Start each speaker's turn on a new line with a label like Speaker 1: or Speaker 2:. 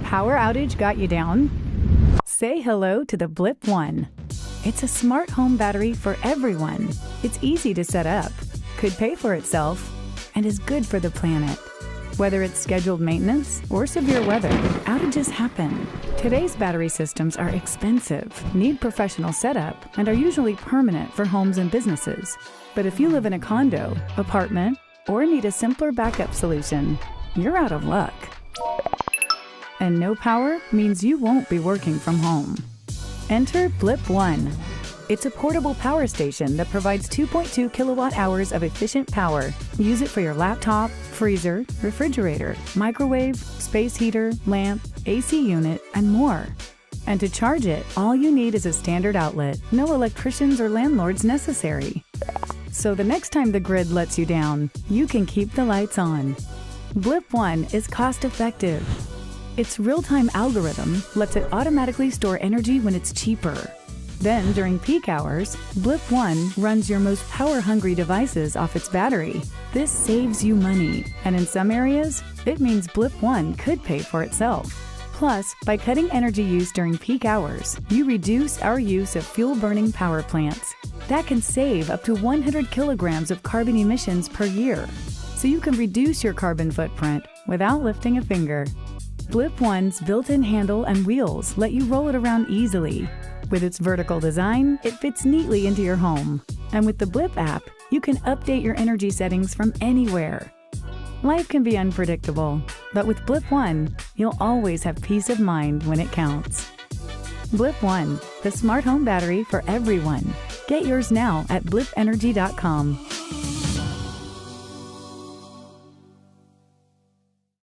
Speaker 1: power outage got you down? Say hello to the BlipOne. It's a smart home battery for everyone. It's easy to set up, could pay for itself, and is good for the planet. Whether it's scheduled maintenance or severe weather, outages happen. Today's battery systems are expensive, need professional setup, and are usually permanent for homes and businesses. But if you live in a condo, apartment, or need a simpler backup solution, you're out of luck. And no power means you won't be working from home. Enter BlipOne. It's a portable power station that provides 2.2 kilowatt hours of efficient power. Use it for your laptop, freezer, refrigerator, microwave, space heater, lamp, AC unit, and more. And to charge it, all you need is a standard outlet. No electricians or landlords necessary. So the next time the grid lets you down, you can keep the lights on. BlipOne is cost-effective. Its real-time algorithm lets it automatically store energy when it's cheaper. Then, during peak hours, BlipOne runs your most power-hungry devices off its battery. This saves you money, and in some areas, it means BlipOne could pay for itself. Plus, by cutting energy use during peak hours, you reduce our use of fuel-burning power plants. That can save up to 100 kilograms of carbon emissions per year. So you can reduce your carbon footprint without lifting a finger. BlipOne's built-in handle and wheels let you roll it around easily. With its vertical design, it fits neatly into your home. And with the Blip app, you can update your energy settings from anywhere. Life can be unpredictable, but with BlipOne, you'll always have peace of mind when it counts. BlipOne, the smart home battery for everyone. Get yours now at blipenergy.com.